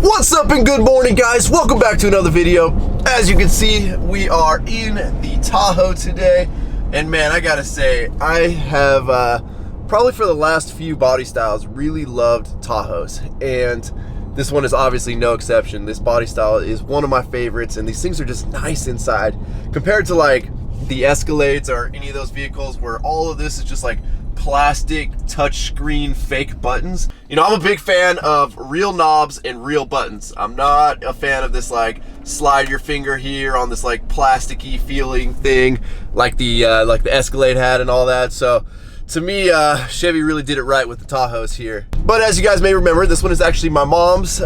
What's up and good morning, guys? Welcome back to another video. As you can see, we are in the Tahoe today, and man, I gotta say, I have probably for the last few body styles really loved Tahoes, and this one is obviously no exception. This body style is one of my favorites, and these things are just nice inside compared to like the Escalades or any of those vehicles where all of this is just like plastic touchscreen fake buttons. You know, I'm a big fan of real knobs and real buttons. I'm not a fan of this like slide your finger here on this like plasticky feeling thing like the Escalade had and all that. So to me, Chevy really did it right with the Tahoes here. But as you guys may remember, this one is actually my mom's.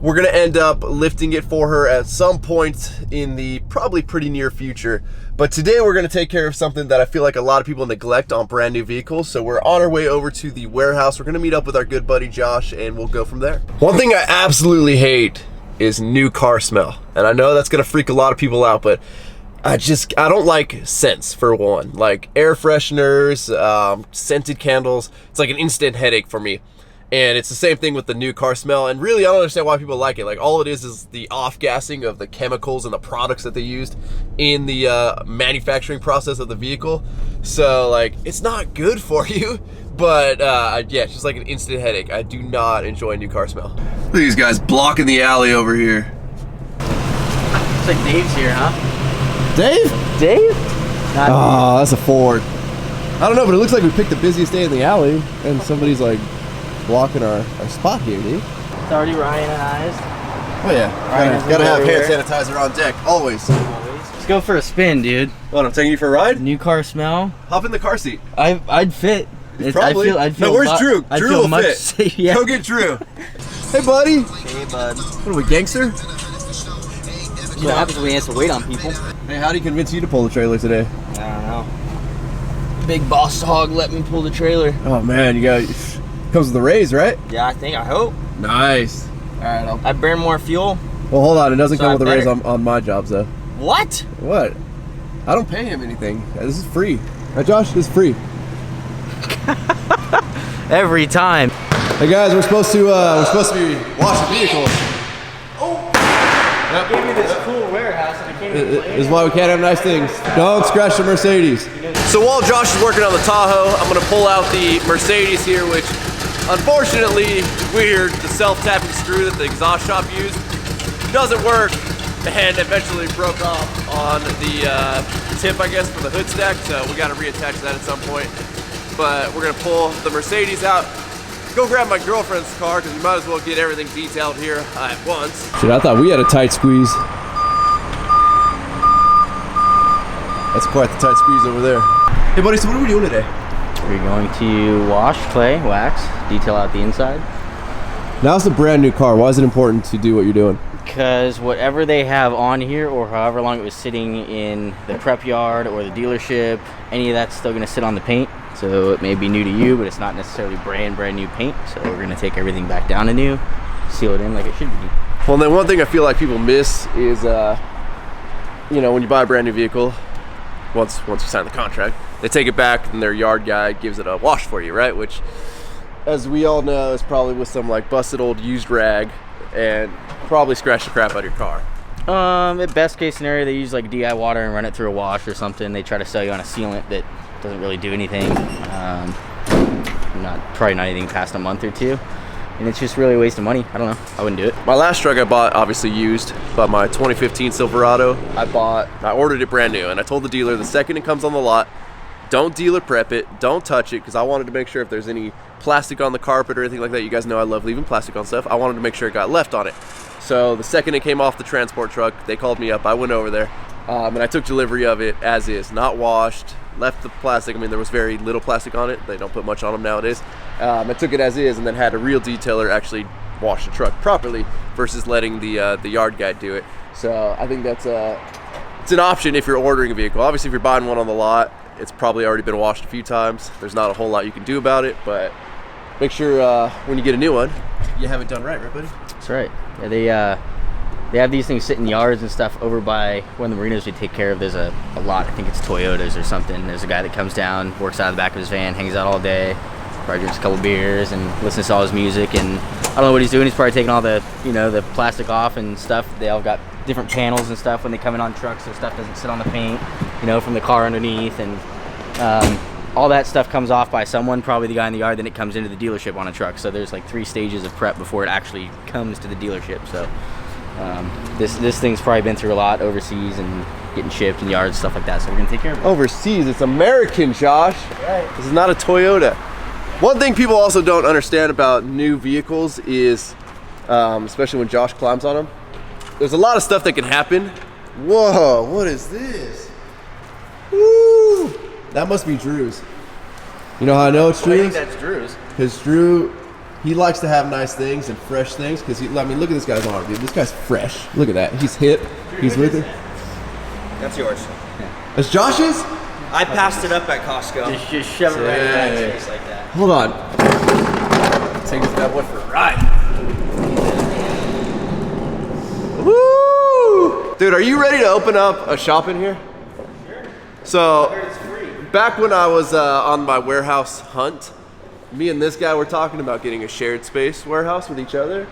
We're gonna end up lifting it for her at some point in the probably pretty near future. But today we're gonna take care of something that I feel like a lot of people neglect on brand new vehicles. So we're on our way over to the warehouse. We're gonna meet up with our good buddy Josh and we'll go from there. One thing I absolutely hate is new car smell. And I know that's gonna freak a lot of people out, but I don't like scents for one. Like air fresheners, scented candles, it's like an instant headache for me. And it's the same thing with the new car smell, and really I don't understand why people like it. Like all it is the off-gassing of the chemicals and the products that they used in the manufacturing process of the vehicle. So like it's not good for you, but yeah, it's just like an instant headache. I do not enjoy new car smell. Look at these guys blocking the alley over here. Looks like Dave's here, huh? Dave? Dave? Oh, that's a Ford. I don't know, but it looks like we picked the busiest day in the alley and somebody's like blocking our spot here, dude. It's already Ryanized. Oh yeah, gotta have hand sanitizer on deck, always. Let's go for a spin, dude. What, I'm taking you for a ride? New car smell. Hop in the are seat. I'd fit. Probably. I'd feel no, where's Drew? Drew will fit. Yeah. Go get Drew. Hey, buddy. Hey, bud. What are we, gangster? That's what happens when we have to wait on people. Hey, how do you convince you to pull the trailer today? I don't know. Big boss hog let me pull the trailer. Oh man, you got comes with the raise, right? Yeah, I hope. Nice. All right, I burn more fuel. Well, hold on. It doesn't So come I with a raise better. on my jobs, though. What? What? I don't pay him anything. This is free. Right, Josh? This is free. Every time. Hey guys, we're supposed to be washing vehicles. Oh! Yep. Gave me this cool warehouse and I can't even play This is why we can't have nice things. Don't scratch the Mercedes. So while Josh is working on the Tahoe, I'm gonna pull out the Mercedes here, which unfortunately, weird, the self-tapping screw that the exhaust shop used doesn't work and eventually broke off on the tip, I guess, for the hood stack, so we gotta reattach that at some point. But we're gonna pull the Mercedes out, go grab my girlfriend's car, because we might as well get everything detailed here at once. Shit, I thought we had a tight squeeze. That's quite the tight squeeze over there. Hey buddy, so what are we doing today? We're going to wash, clay, wax, detail out the inside. Now it's a brand new car. Why is it important to do what you're doing? Because whatever they have on here, or however long it was sitting in the prep yard or the dealership, any of that's still going to sit on the paint. So it may be new to you, but it's not necessarily brand new paint. So we're going to take everything back down to new, seal it in like it should be. Well, then one thing I feel like people miss is, you know, when you buy a brand new vehicle, once you sign the contract, they take it back and their yard guy gives it a wash for you, right? Which, as we all know, is probably with some like busted old used rag and probably scratch the crap out of your car. At best case scenario, they use like DI water and run it through a wash or something. They try to sell you on a sealant that doesn't really do anything. Probably not anything past a month or two. And it's just really a waste of money. I don't know. I wouldn't do it. My last truck I bought, obviously used, but my 2015 Silverado, I ordered it brand new, and I told the dealer the second it comes on the lot, don't dealer prep it, don't touch it, because I wanted to make sure if there's any plastic on the carpet or anything like that. You guys know I love leaving plastic on stuff. I wanted to make sure it got left on it. So the second it came off the transport truck, they called me up. I went over there, and I took delivery of it as is, not washed, left the plastic. I mean, there was very little plastic on it. They don't put much on them nowadays. I took it as is and then had a real detailer actually wash the truck properly versus letting the yard guy do it. So I think that's it's an option if you're ordering a vehicle. Obviously, if you're buying one on the lot, it's probably already been washed a few times. There's not a whole lot you can do about it, but make sure when you get a new one, you have it done right, buddy? That's right. Yeah, they have these things sit in yards and stuff over by one of the marinas we take care of. There's a lot, I think it's Toyotas or something. There's a guy that comes down, works out of the back of his van, hangs out all day, probably drinks a couple beers and listens to all his music, and don't know what he's doing. He's probably taking all the, you know, the plastic off and stuff. They all got different panels and stuff when they come in on trucks, so stuff doesn't sit on the paint, you know, from the car underneath. And all that stuff comes off by someone, probably the guy in the yard, then it comes into the dealership on a truck. So there's like 3 stages of prep before it actually comes to the dealership. So this thing's probably been through a lot overseas and getting shipped in yards, stuff like that. So we're gonna take care of it. Overseas, it's American, Josh. Right. This is not a Toyota. One thing people also don't understand about new vehicles is, especially when Josh climbs on them, there's a lot of stuff that can happen. Whoa, what is this? Woo! That must be Drew's. You know how I know it's Drew's? I think that's Drew's. Because Drew, he likes to have nice things and fresh things. Because I mean, look at this guy's arm, dude. This guy's fresh. Look at that. He's hip. He's with it. That's yours. That's Josh's? I passed it up at Costco. Just shove it right in that face like that. Hold on. Take this bad boy for a ride. Woo! Dude, are you ready to open up a shop in here? Sure. So, back when I was on my warehouse hunt, me and this guy were talking about getting a shared space warehouse with each other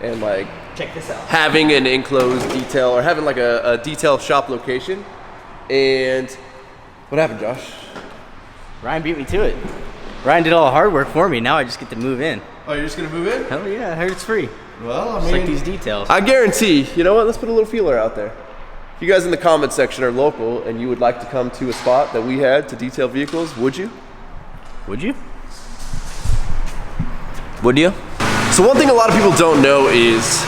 and like Check this out. having an enclosed detail or having like a detail shop location. And what happened, Josh? Ryan beat me to it. Ryan did all the hard work for me. Now I just get to move in. Oh, you're just gonna move in? Hell yeah, I heard it's free. Well, I Just like these details. I guarantee, you know what, let's put a little feeler out there. If you guys in the comment section are local and you would like to come to a spot that we had to detail vehicles, would you? Would you? Would you? So one thing a lot of people don't know is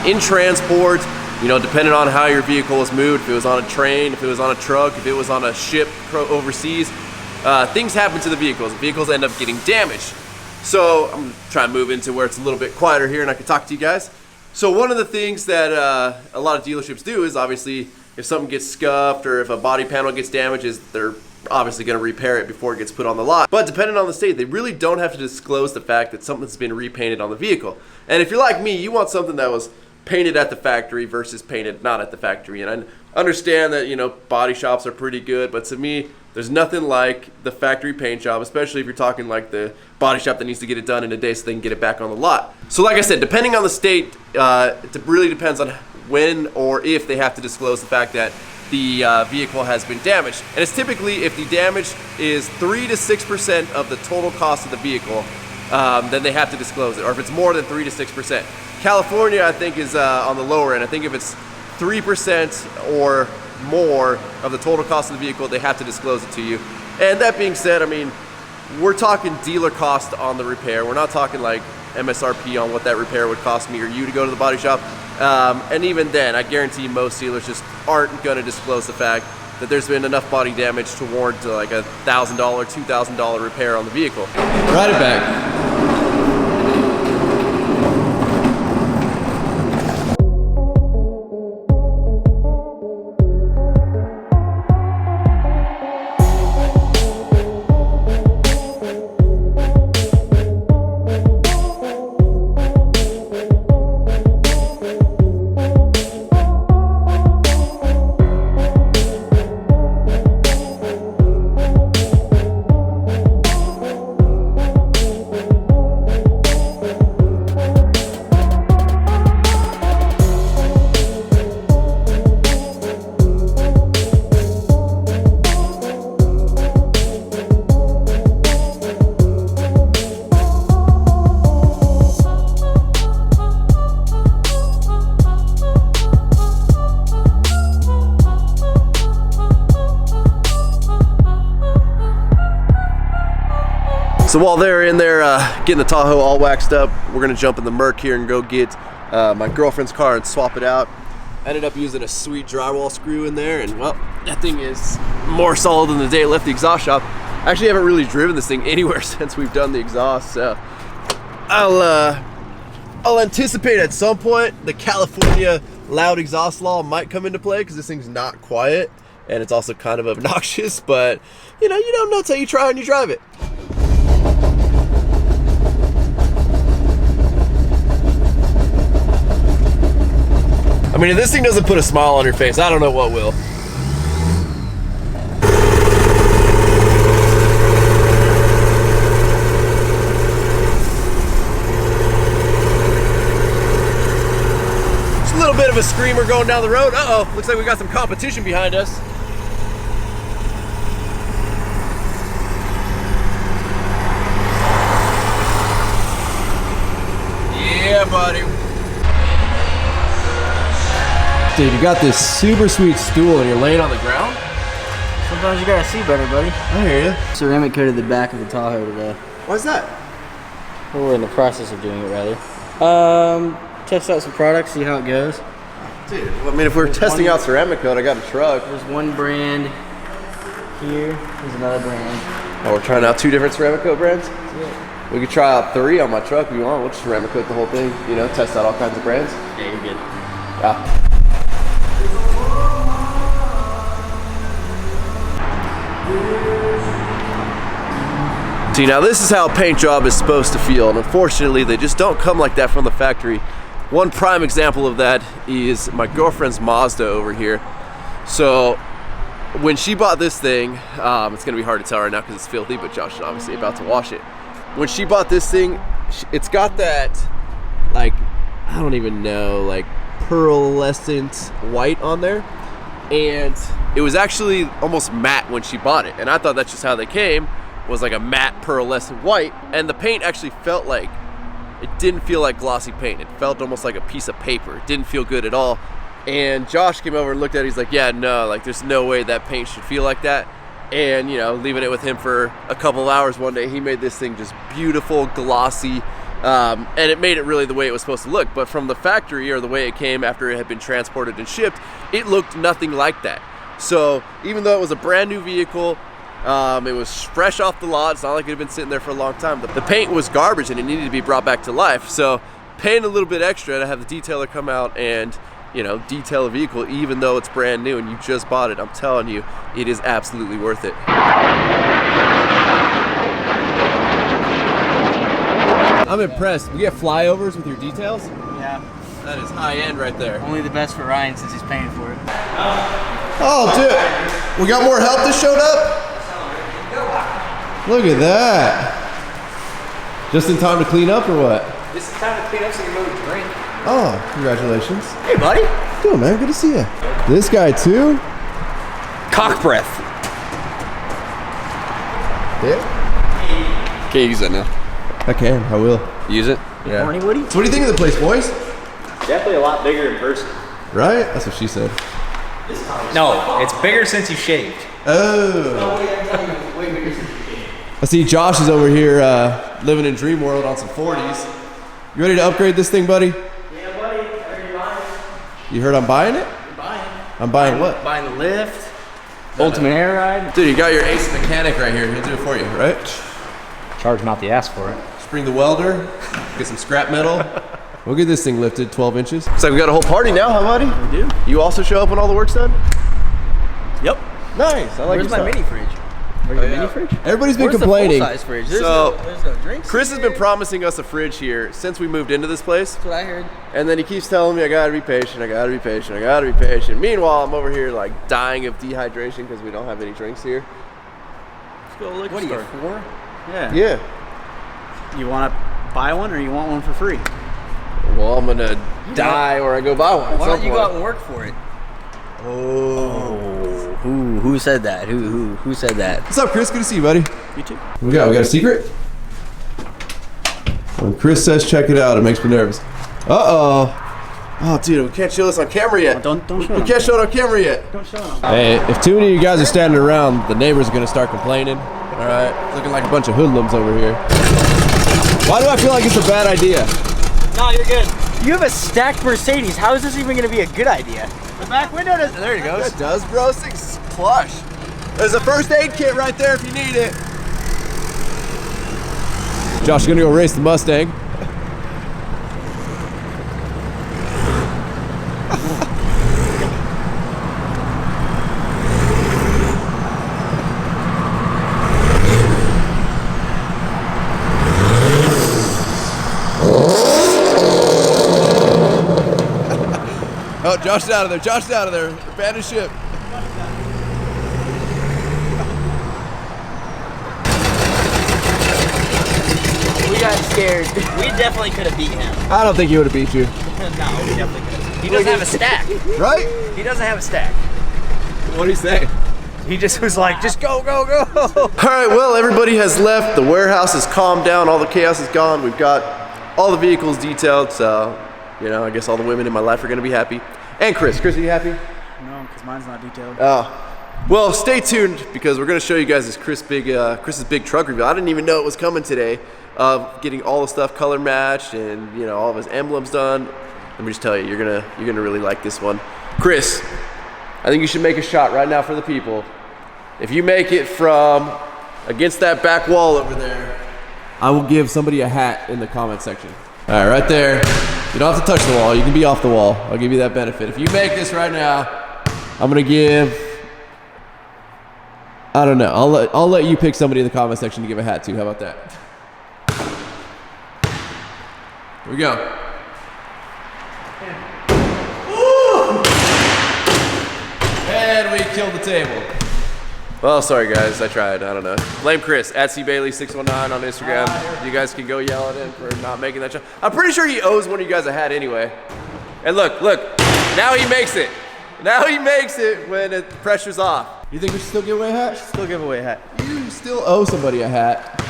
in transport, you know, depending on how your vehicle was moved, if it was on a train, if it was on a truck, if it was on a ship overseas, things happen to the vehicles. The vehicles end up getting damaged. So I'm trying to move into where it's a little bit quieter here and I can talk to you guys. So one of the things that a lot of dealerships do is obviously if something gets scuffed or if a body panel gets damaged, is they're obviously going to repair it before it gets put on the lot. But depending on the state, they really don't have to disclose the fact that something's been repainted on the vehicle. And if you're like me, you want something that was painted at the factory versus painted not at the factory. And I understand that, you know, body shops are pretty good, but to me, there's nothing like the factory paint job, especially if you're talking like the body shop that needs to get it done in a day so they can get it back on the lot. So like I said, depending on the state, it really depends on when or if they have to disclose the fact that the vehicle has been damaged. And it's typically, if the damage is 3 to 6% of the total cost of the vehicle, then they have to disclose it. Or if it's more than 3 to 6%. California, I think, is on the lower end. I think if it's 3% or more of the total cost of the vehicle, they have to disclose it to you. And that being said, I mean, we're talking dealer cost on the repair. We're not talking like MSRP on what that repair would cost me or you to go to the body shop. And even then, I guarantee most dealers just aren't going to disclose the fact that there's been enough body damage to warrant like a $1,000, $2,000 repair on the vehicle. Ride it back. So while they're in there getting the Tahoe all waxed up, we're gonna jump in the Merc here and go get my girlfriend's car and swap it out. I ended up using a sweet drywall screw in there, and well, that thing is more solid than the day it left the exhaust shop. I actually haven't really driven this thing anywhere since we've done the exhaust, so I'll anticipate at some point the California loud exhaust law might come into play because this thing's not quiet and it's also kind of obnoxious, but you know, you don't know until you try and you drive it. I mean, if this thing doesn't put a smile on your face, I don't know what will. little bit of a screamer going down the road. Uh-oh, looks like we got some competition behind us. Yeah, buddy. Dude, you got this super sweet stool and you're laying on the ground? Sometimes you gotta see better, buddy. I hear you. Ceramic coated the back of the Tahoe today. Why's that? Well, we're in the process of doing it, rather. Test out some products, see how it goes. Dude, well, I mean, if we're testing out ceramic coat, I got a truck. There's one brand here. There's another brand. Oh, we're trying out 2 different ceramic coat brands? Yeah. We could try out 3 on my truck if you want. We'll just ceramic coat the whole thing, you know, test out all kinds of brands. Yeah, you're good. Yeah. See, now this is how a paint job is supposed to feel, and unfortunately they just don't come like that from the factory. One prime example of that is my girlfriend's Mazda over here. So when she bought this thing, it's gonna be hard to tell right now because it's filthy, but Josh is obviously about to wash it. When she bought this thing, it's got that, like, I don't even know, like pearlescent white on there, and it was actually almost matte when she bought it, and I thought that's just how they came, was like a matte pearlescent white, and the paint actually felt like, it didn't feel like glossy paint. It felt almost like a piece of paper. It didn't feel good at all. And Josh came over and looked at it. He's like, yeah, no, like there's no way that paint should feel like that. And, you know, leaving it with him for a couple of hours one day, he made this thing just beautiful, glossy, and it made it really the way it was supposed to look. But from the factory, or the way it came after it had been transported and shipped, it looked nothing like that. So even though it was a brand new vehicle, it was fresh off the lot. It's not like it had been sitting there for a long time. The paint was garbage and it needed to be brought back to life. So paying a little bit extra to have the detailer come out and, you know, detail a vehicle even though it's brand new and you just bought it, I'm telling you, it is absolutely worth it. I'm impressed. You get flyovers with your details? Yeah. That is high end right there. Only the best for Ryan since he's paying for it. Oh, dude. We got more help that showed up? Look at that. Just in time to clean up or what? This is time to clean up so you can go to drink. Oh, congratulations. Hey, buddy. Dude, man, good to see you. This guy too? Cock breath. Yeah. Can't use that now. I can, I will. Use it? Yeah. Horny Woody? So what do you think of the place, boys? Definitely a lot bigger in person. Right? That's what she said. No, it's bigger since you shaved. Oh. I see Josh is over here living in Dream World on some 40s. You ready to upgrade this thing, buddy? Yeah, buddy. I heard you're buying it. You heard I'm buying it? You're buying it. I'm buying what? Buying the lift. Ultimate air ride. Dude, you got your ace mechanic right here. He'll do it for you, right? Charge him out the ass for it. Just bring the welder, get some scrap metal. We'll get this thing lifted 12 inches. Looks like we got a whole party now, huh, buddy? We do. You also show up when all the work's done? Yep. Nice. I like Where's my your mini stuff. fridge? Where's the mini fridge? Everybody's been Where's complaining. the full-size fridge? There's So, no drinks. Chris has in been here. promising us a fridge here since we moved into this place. That's what I heard. And then he keeps telling me, I gotta be patient, I gotta be patient, I gotta be patient. Meanwhile, I'm over here like dying of dehydration because we don't have any drinks here. Let's go look. What are you, 4? Yeah. Yeah. You want to buy one or you want one for free? Well, I'm gonna die or I go buy one. at Why some don't you go point. out and work for it? Oh. Who said that? Who said that? What's up, Chris? Good to see you, buddy. You too. We got a secret? When Chris says check it out, it makes me nervous. Uh-oh. Oh, dude, we can't show this on camera yet. Don't show We them. can't show it on camera yet. Don't show them. Hey, if too many of you guys are standing around, the neighbors are gonna start complaining. All right, looking like a bunch of hoodlums over here. Why do I feel like it's a bad idea? No, you're good. You have a stacked Mercedes. How is this even going to be a good idea? The back window doesn't. There it goes. It does, bro. This thing's plush. There's a first aid kit right there if you need it. Josh is gonna go race the Mustang. Oh, Josh is out of there. Josh is out of there. Abandon ship. We got scared. We definitely could have beat him. I don't think he would have beat you. No, we definitely could have. He doesn't have a stack. Right? He doesn't have a stack. What do you say? He just was like, just go, go, go. All right, well, everybody has left. The warehouse has calmed down. All the chaos is gone. We've got all the vehicles detailed. So, you know, I guess all the women in my life are going to be happy. And Chris. Chris, are you happy? No, because mine's not detailed. Well, stay tuned because we're going to show you guys this Chris's big truck reveal. I didn't even know it was coming today. Getting all the stuff color matched and, you know, all of his emblems done. Let me just tell you, you're gonna really like this one. Chris, I think you should make a shot right now for the people. If you make it from against that back wall over there, I will give somebody a hat in the comment section. All right, right there. You don't have to touch the wall. You can be off the wall. I'll give you that benefit. If you make this right now, I'm gonna give, I don't know. I'll let you pick somebody in the comment section to give a hat to. How about that? Here we go. And we killed the table. Well, sorry guys, I tried. I don't know. Blame Chris at cbailey619 on Instagram. You guys can go yell at him for not making that shot. I'm pretty sure he owes one of you guys a hat anyway. And look, now he makes it. Now he makes it when the pressure's off. You think we should still give away a hat? Still give away a hat. You still owe somebody a hat.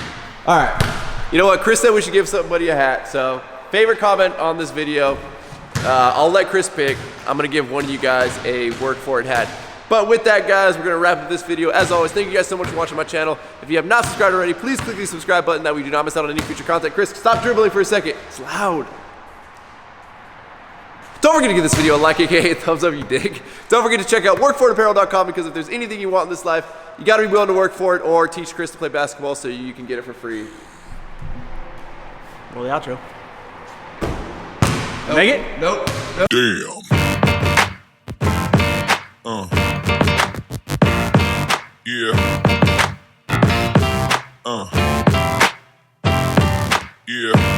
All right. You know what? Chris said we should give somebody a hat. So, favorite comment on this video. I'll let Chris pick. I'm gonna give one of you guys a work for it hat. But with that, guys, we're gonna wrap up this video. As always, thank you guys so much for watching my channel. If you have not subscribed already, please click the subscribe button that way you do not miss out on any future content. Chris, stop dribbling for a second. It's loud. Don't forget to give this video a like, aka a thumbs up if you dig. Don't forget to check out workforitapparel.com because if there's anything you want in this life, you gotta be willing to work for it or teach Chris to play basketball so you can get it for free. Well, the outro. Nope. Make it? Nope. Damn. Yeah. Yeah.